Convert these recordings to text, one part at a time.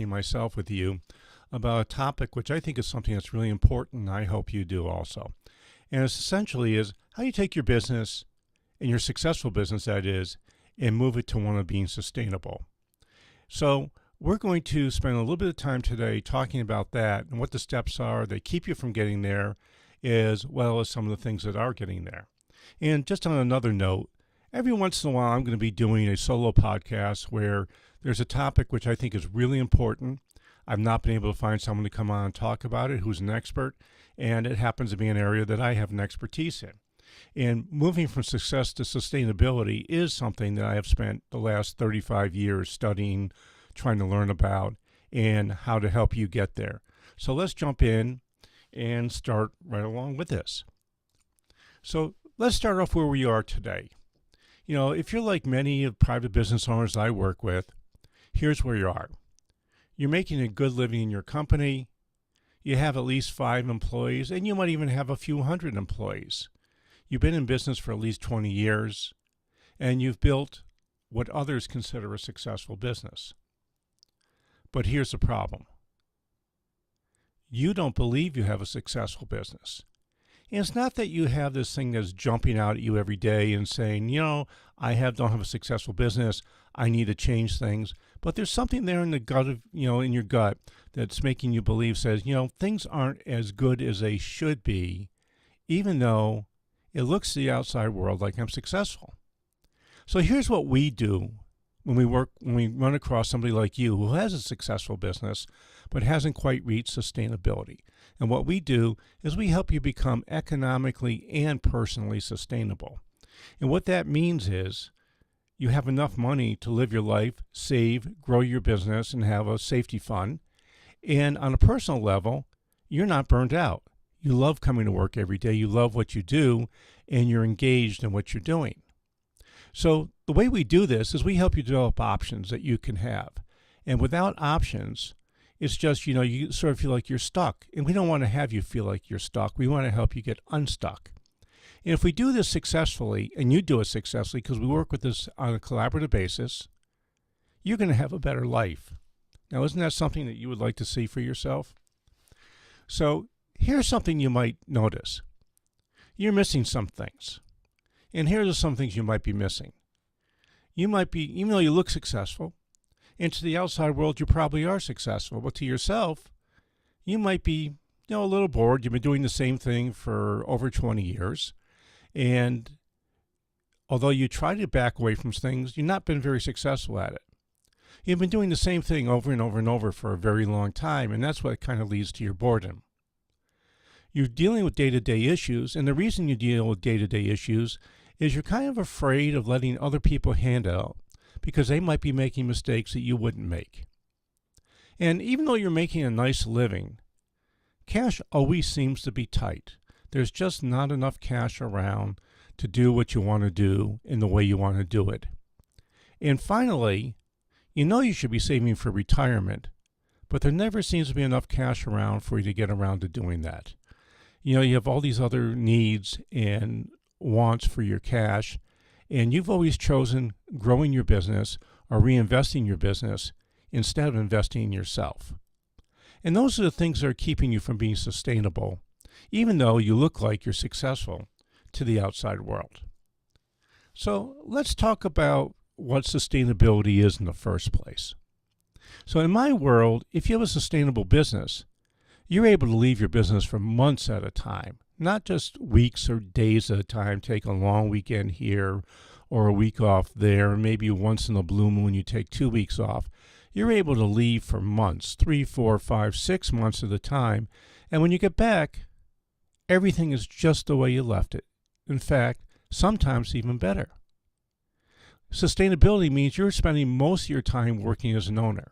talking myself with you about a topic which I think is something that's really important, and I hope you do also. And it's essentially is how you take your business, and your successful business that is, and move it to one of being sustainable. So we're going to spend a little bit of time today talking about that and what the steps are that keep you from getting there, as well as some of the things that are getting there. And just on another note, every once in a while I'm going to be doing a solo podcast where there's a topic which I think is really important. I've not been able to find someone to come on and talk about it who's an expert, and it happens to be an area that I have an expertise in. And moving from success to sustainability is something that I have spent the last 35 years studying, trying to learn about, and how to help you get there. So let's jump in and start right along with this. So let's start off where we are today. You know, if you're like many of private business owners I work with, here's where you are. You're making a good living in your company. You have at least 5 employees, and you might even have a few hundred employees. You've been in business for at least 20 years, and you've built what others consider a successful business. But here's the problem. You don't believe you have a successful business. And it's not that you have this thing that's jumping out at you every day and saying, you know, don't have a successful business. I need to change things. But there's something there in the gut of, in your gut that's making you believe, says, things aren't as good as they should be, even though it looks to the outside world like I'm successful. So here's what we do when we run across somebody like you who has a successful business but hasn't quite reached sustainability. And what we do is we help you become economically and personally sustainable. And what that means is you have enough money to live your life, save, grow your business, and have a safety fund. And on a personal level, you're not burned out. You love coming to work every day. You love what you do, and you're engaged in what you're doing. So the way we do this is we help you develop options that you can have. And without options, it's just, you sort of feel like you're stuck. And we don't want to have you feel like you're stuck. We want to help you get unstuck. And if we do this successfully, and you do it successfully, because we work with this on a collaborative basis, you're going to have a better life. Now, isn't that something that you would like to see for yourself? So here's something you might notice. You're missing some things. And here are some things you might be missing. You might be, even though you look successful, and to the outside world you probably are successful, but to yourself, you might be a little bored. You've been doing the same thing for over 20 years. And although you try to back away from things, you've not been very successful at it. You've been doing the same thing over and over and over for a very long time, and that's what kind of leads to your boredom. You're dealing with day-to-day issues, and the reason you deal with day-to-day issues is you're kind of afraid of letting other people handle because they might be making mistakes that you wouldn't make. And even though you're making a nice living, cash always seems to be tight. There's just not enough cash around to do what you want to do in the way you want to do it. And finally, you should be saving for retirement, but there never seems to be enough cash around for you to get around to doing that. You have all these other needs and wants for your cash, and you've always chosen growing your business or reinvesting your business instead of investing in yourself. And those are the things that are keeping you from being sustainable, even though you look like you're successful to the outside world. So let's talk about what sustainability is in the first place. So in my world, if you have a sustainable business, you're able to leave your business for months at a time, not just weeks or days at a time. Take a long weekend here or a week off there, and maybe once in a blue moon you take 2 weeks off. You're able to leave for months, 3, 4, 5, 6 months at a time. And when you get back, everything is just the way you left it. In fact, sometimes even better. Sustainability means you're spending most of your time working as an owner.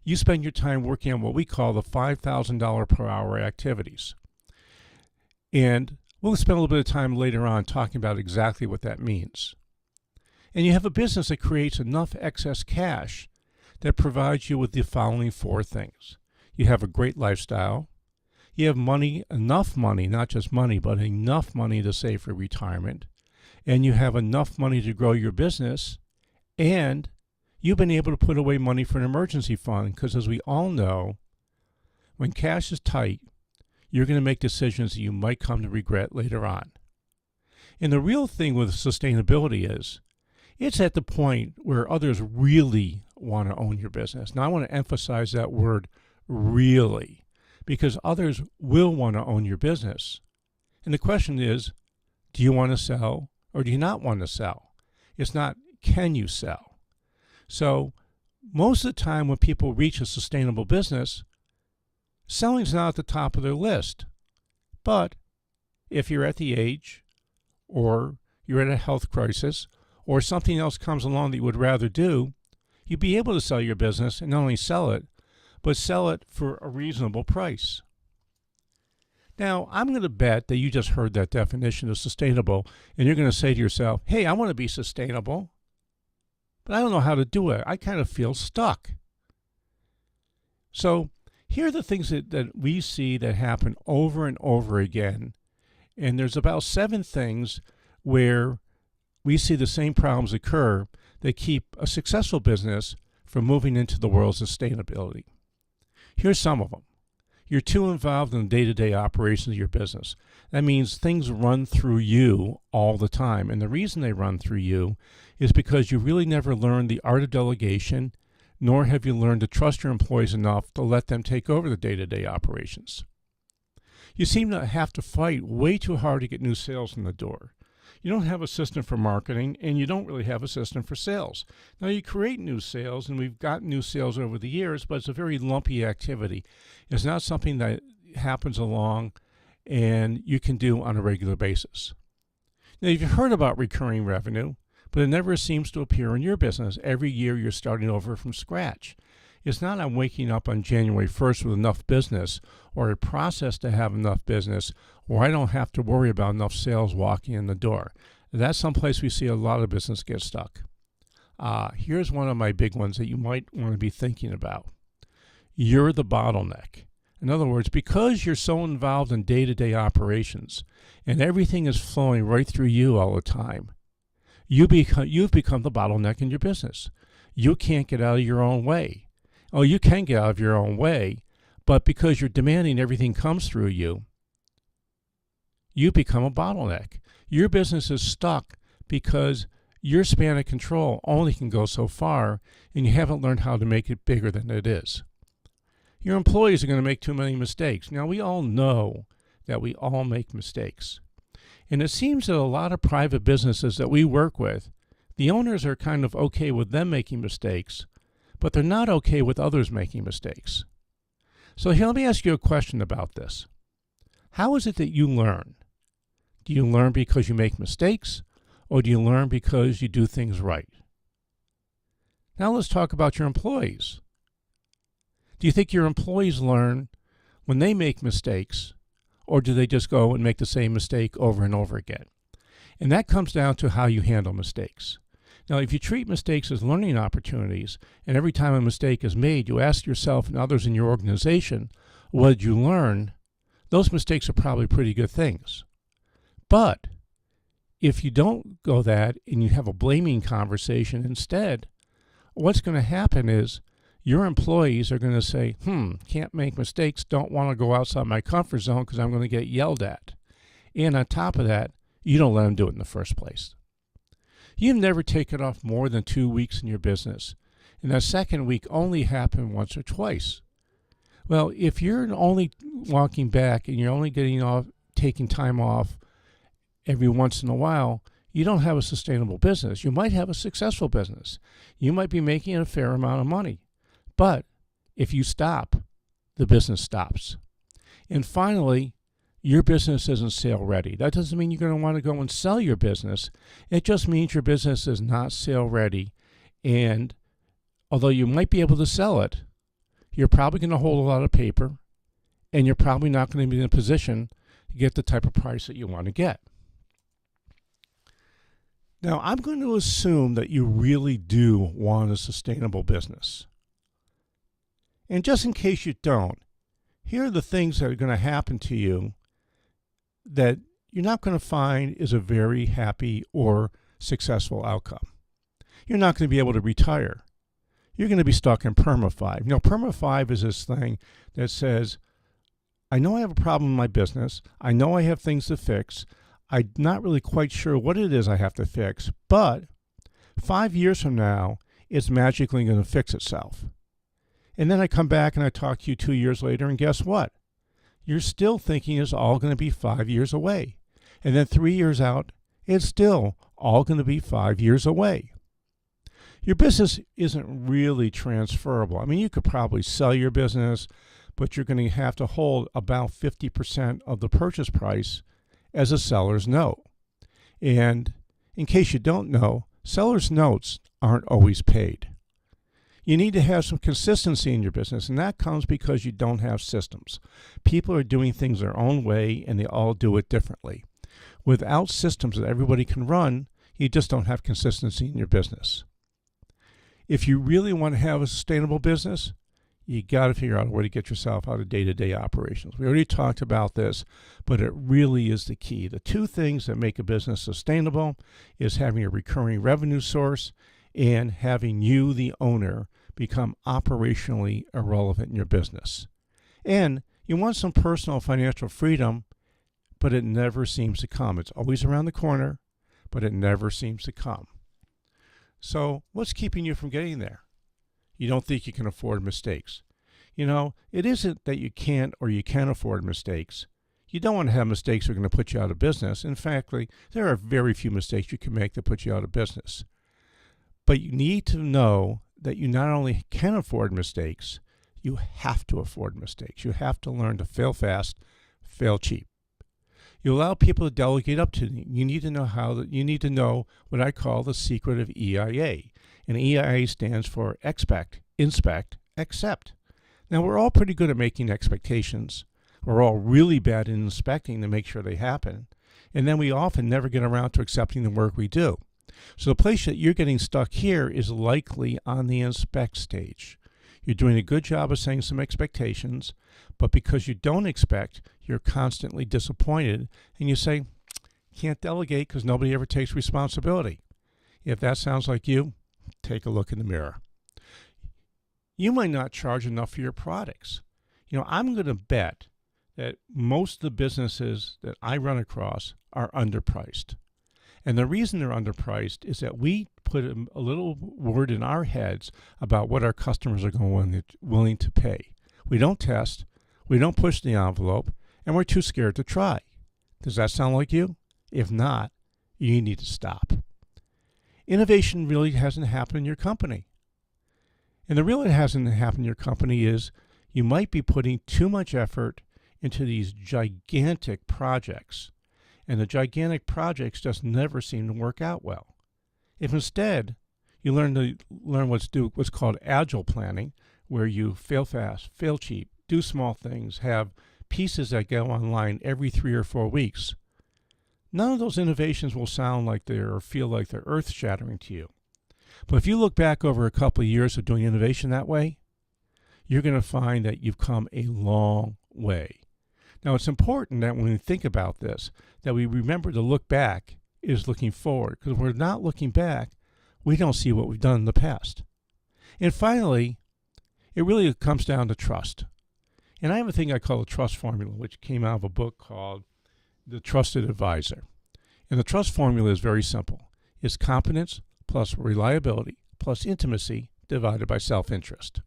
You spend your time working on what we call the $5,000 per hour activities. And we'll spend a little bit of time later on talking about exactly what that means. And you have a business that creates enough excess cash that provides you with the following 4 things. You have a great lifestyle. You have money, enough money, not just money, but enough money to save for retirement. And you have enough money to grow your business. And You've been able to put away money for an emergency fund because, as we all know, when cash is tight, you're going to make decisions that you might come to regret later on. And the real thing with sustainability is it's at the point where others really want to own your business. Now, I want to emphasize that word really, because others will want to own your business. And the question is, do you want to sell or do you not want to sell? It's not, can you sell? So most of the time when people reach a sustainable business, selling's not at the top of their list. But if you're at the age, or you're at a health crisis, or something else comes along that you would rather do, you'd be able to sell your business, and not only sell it, but sell it for a reasonable price. Now, I'm going to bet that you just heard that definition of sustainable, and you're going to say to yourself, hey, I want to be sustainable, but I don't know how to do it. I kind of feel stuck. So here are the things that we see that happen over and over again. And there's about 7 things where we see the same problems occur that keep a successful business from moving into the world of sustainability. Here's some of them. You're too involved in the day-to-day operations of your business. That means things run through you all the time. And the reason they run through you is because you really never learned the art of delegation, nor have you learned to trust your employees enough to let them take over the day-to-day operations. You seem to have to fight way too hard to get new sales in the door. You don't have a system for marketing, and you don't really have a system for sales. Now, you create new sales, and we've gotten new sales over the years, but it's a very lumpy activity. It's not something that happens along and you can do on a regular basis. Now, you've heard about recurring revenue, but it never seems to appear in your business. Every year you're starting over from scratch. It's not I'm waking up on January 1st with enough business or a process to have enough business, or I don't have to worry about enough sales walking in the door. That's someplace we see a lot of business get stuck. Here's one of my big ones that you might want to be thinking about. You're the bottleneck. In other words, because you're so involved in day-to-day operations and everything is flowing right through you all the time, you've become the bottleneck in your business. You can't get out of your own way. Oh, you can get out of your own way, but because you're demanding everything comes through you, you become a bottleneck. Your business is stuck because your span of control only can go so far, and you haven't learned how to make it bigger than it is. Your employees are going to make too many mistakes. Now, we all know that we all make mistakes. And it seems that a lot of private businesses that we work with, the owners are kind of okay with them making mistakes, but they're not okay with others making mistakes. So here, let me ask you a question about this. How is it that you learn? Do you learn because you make mistakes, or do you learn because you do things right? Now let's talk about your employees. Do you think your employees learn when they make mistakes, or do they just go and make the same mistake over and over again? And that comes down to how you handle mistakes. Now, if you treat mistakes as learning opportunities, and every time a mistake is made, you ask yourself and others in your organization, what did you learn? Those mistakes are probably pretty good things. But if you don't go that and you have a blaming conversation instead, what's going to happen is your employees are going to say, can't make mistakes, don't want to go outside my comfort zone because I'm going to get yelled at. And on top of that, you don't let them do it in the first place. You've never taken off more than 2 weeks in your business, and that second week only happened once or twice. Well, if you're only walking back and you're only taking time off every once in a while, you don't have a sustainable business. You might have a successful business. You might be making a fair amount of money. But if you stop, the business stops. And finally, your business isn't sale ready. That doesn't mean you're going to want to go and sell your business. It just means your business is not sale ready. And although you might be able to sell it, you're probably going to hold a lot of paper, and you're probably not going to be in a position to get the type of price that you want to get. Now, I'm going to assume that you really do want a sustainable business. And just in case you don't, here are the things that are going to happen to you that you're not going to find is a very happy or successful outcome. You're not going to be able to retire. you're going to be stuck in PERMA 5. PERMA 5 is this thing that says, I know I have a problem in my business. I know I have things to fix. I'm not really quite sure what it is I have to fix, but 5 years from now, it's magically going to fix itself. And then I come back and I talk to you 2 years later, and guess what? You're still thinking it's all going to be 5 years away. And then 3 years out, it's still all going to be 5 years away. Your business isn't really transferable. I mean, you could probably sell your business, but you're going to have to hold about 50% of the purchase price as a seller's note. And in case you don't know, seller's notes aren't always paid. You need to have some consistency in your business, and that comes because you don't have systems. People are doing things their own way, and they all do it differently. Without systems that everybody can run, you just don't have consistency in your business. If you really want to have a sustainable business, you got to figure out a way to get yourself out of day-to-day operations. We already talked about this, but it really is the key. The two things that make a business sustainable is having a recurring revenue source and having you, the owner, become operationally irrelevant in your business. And you want some personal financial freedom, but it never seems to come. It's always around the corner, but it never seems to come. So what's keeping you from getting there? You don't think you can afford mistakes. It isn't that you can't or you can afford mistakes. You don't want to have mistakes that are going to put you out of business. In fact, there are very few mistakes you can make that put you out of business. But you need to know that you not only can afford mistakes, you have to afford mistakes. You have to learn to fail fast, fail cheap. You allow people to delegate up to you. You need to know what I call the secret of EIA. And EIA stands for expect, inspect, accept. Now, we're all pretty good at making expectations. We're all really bad at inspecting to make sure they happen. And then we often never get around to accepting the work we do. So the place that you're getting stuck here is likely on the inspect stage. You're doing a good job of setting some expectations, but because you don't expect, you're constantly disappointed, and you say, can't delegate because nobody ever takes responsibility. If that sounds like you, take a look in the mirror. You might not charge enough for your products. I'm going to bet that most of the businesses that I run across are underpriced. And the reason they're underpriced is that we put a little word in our heads about what our customers are willing to pay. We don't test, we don't push the envelope, and we're too scared to try. Does that sound like you? If not, you need to stop. Innovation really hasn't happened in your company. And the reason it hasn't happened in your company is you might be putting too much effort into these gigantic projects. And the gigantic projects just never seem to work out well. If instead you learn what's called agile planning, where you fail fast, fail cheap, do small things, have pieces that go online every 3 or 4 weeks, none of those innovations will sound like or feel like they're earth-shattering to you. But if you look back over a couple of years of doing innovation that way, you're going to find that you've come a long way. Now, it's important that when we think about this, that we remember to look back is looking forward. Because if we're not looking back, we don't see what we've done in the past. And finally, it really comes down to trust. And I have a thing I call the trust formula, which came out of a book called The Trusted Advisor. And the trust formula is very simple. It's competence plus reliability plus intimacy divided by self-interest.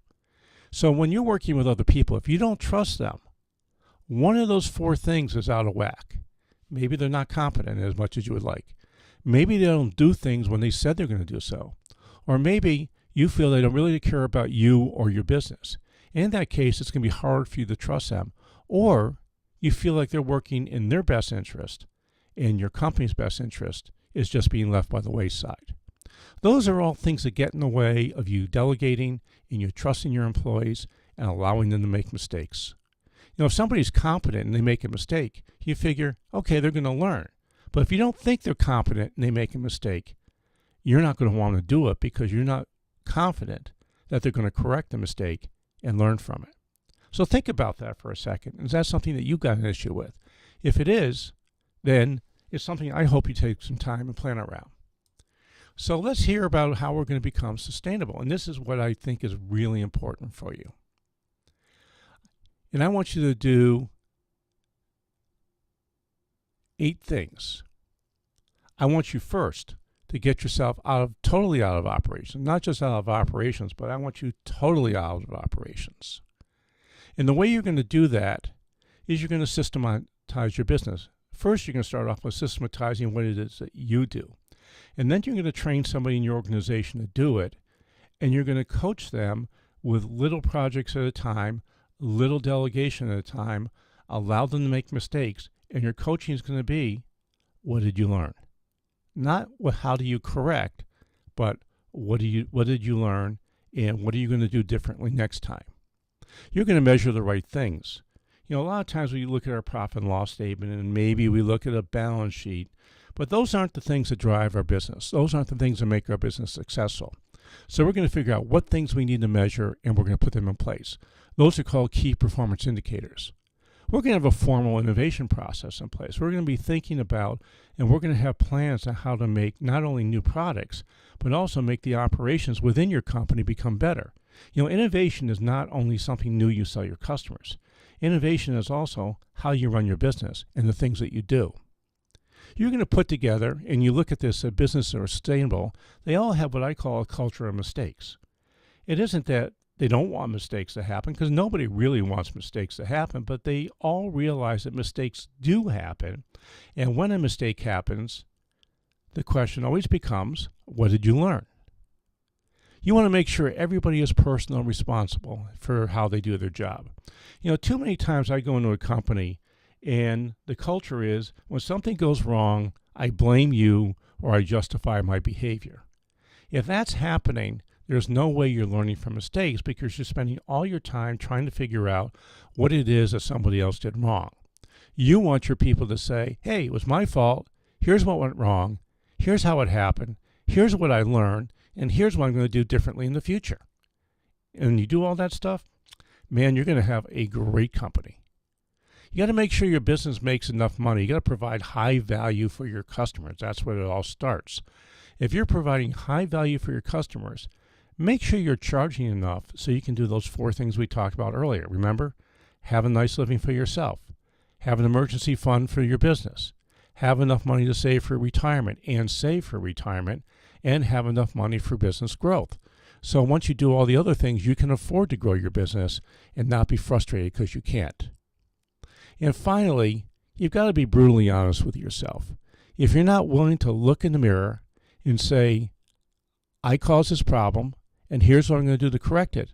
So when you're working with other people, if you don't trust them, one of those 4 things is out of whack. Maybe they're not competent as much as you would like. Maybe they don't do things when they said they're going to do so. Or maybe you feel they don't really care about you or your business. And in that case, it's going to be hard for you to trust them. Or you feel like they're working in their best interest and your company's best interest is just being left by the wayside. Those are all things that get in the way of you delegating and you trusting your employees and allowing them to make mistakes. If somebody's competent and they make a mistake, you figure, okay, they're going to learn. But if you don't think they're competent and they make a mistake, you're not going to want to do it because you're not confident that they're going to correct the mistake and learn from it. So think about that for a second. Is that something that you've got an issue with? If it is, then it's something I hope you take some time and plan around. So let's hear about how we're going to become sustainable. And this is what I think is really important for you. And I want you to do 8 things. I want you first to get yourself totally out of operations, not just out of operations, but I want you totally out of operations. And the way you're going to do that is you're going to systematize your business. First, you're going to start off with systematizing what it is that you do. And then you're going to train somebody in your organization to do it. And you're going to coach them with little projects at a time, little delegation at a time, allow them to make mistakes. And your coaching is going to be, what did you learn? Not how do you correct, but what did you learn, and what are you going to do differently next time? You're going to measure the right things. A lot of times we look at our profit and loss statement, and maybe we look at a balance sheet, but those aren't the things that drive our business. Those aren't the things that make our business successful. So we're going to figure out what things we need to measure, and we're going to put them in place. Those are called key performance indicators. We're going to have a formal innovation process in place. We're going to be thinking about, and we're going to have plans on how to make not only new products, but also make the operations within your company become better. Innovation is not only something new you sell your customers. Innovation is also how you run your business and the things that you do. You're going to put together, and you look at this, a business that are sustainable, they all have what I call a culture of mistakes. It isn't that they don't want mistakes to happen, because nobody really wants mistakes to happen, but they all realize that mistakes do happen. And when a mistake happens, the question always becomes, what did you learn? You want to make sure everybody is personally responsible for how they do their job. Too many times I go into a company and the culture is, when something goes wrong, I blame you or I justify my behavior. If that's happening, there's no way you're learning from mistakes, because you're spending all your time trying to figure out what it is that somebody else did wrong. You want your people to say, hey, it was my fault. Here's what went wrong. Here's how it happened. Here's what I learned. And here's what I'm going to do differently in the future. And you do all that stuff, man, you're going to have a great company. You got to make sure your business makes enough money. You got to provide high value for your customers. That's where it all starts. If you're providing high value for your customers, make sure you're charging enough so you can do those 4 things we talked about earlier. Remember, have a nice living for yourself, have an emergency fund for your business, have enough money to save for retirement and save for retirement, and have enough money for business growth. So once you do all the other things, you can afford to grow your business and not be frustrated because you can't. And finally, you've got to be brutally honest with yourself. If you're not willing to look in the mirror and say, I caused this problem, and here's what I'm going to do to correct it,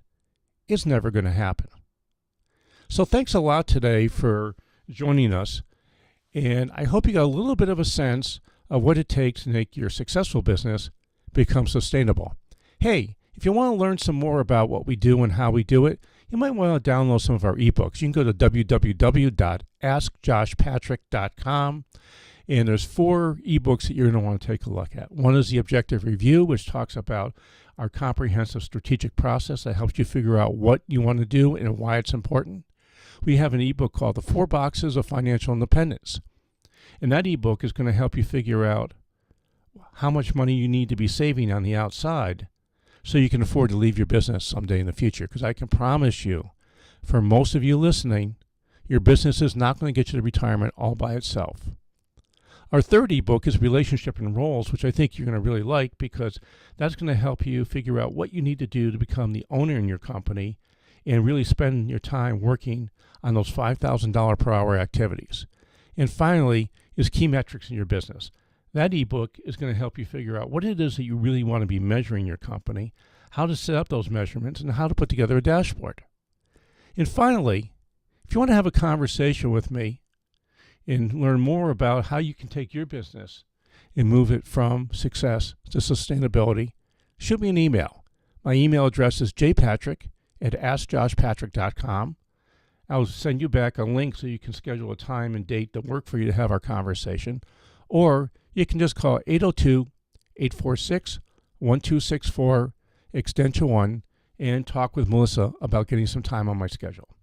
it's never going to happen. So thanks a lot today for joining us, and I hope you got a little bit of a sense of what it takes to make your successful business become sustainable. Hey, if you want to learn some more about what we do and how we do it, you might want to download some of our ebooks. You can go to www.askjoshpatrick.com, and there's 4 ebooks that you're going to want to take a look at. One is the Objective Review, which talks about our comprehensive strategic process that helps you figure out what you want to do and why it's important. We have an ebook called The 4 Boxes of Financial Independence. And that ebook is going to help you figure out how much money you need to be saving on the outside so you can afford to leave your business someday in the future. Because I can promise you, for most of you listening, your business is not going to get you to retirement all by itself. Our 3rd ebook is Relationship and Roles, which I think you're going to really like, because that's going to help you figure out what you need to do to become the owner in your company and really spend your time working on those $5,000 per hour activities. And finally is Key Metrics in Your Business. That ebook is going to help you figure out what it is that you really want to be measuring your company, how to set up those measurements, and how to put together a dashboard. And finally, if you want to have a conversation with me and learn more about how you can take your business and move it from success to sustainability, shoot me an email. My email address is jpatrick@askjoshpatrick.com. I'll send you back a link so you can schedule a time and date that work for you to have our conversation. Or you can just call 802-846-1264, extension 1, and talk with Melissa about getting some time on my schedule.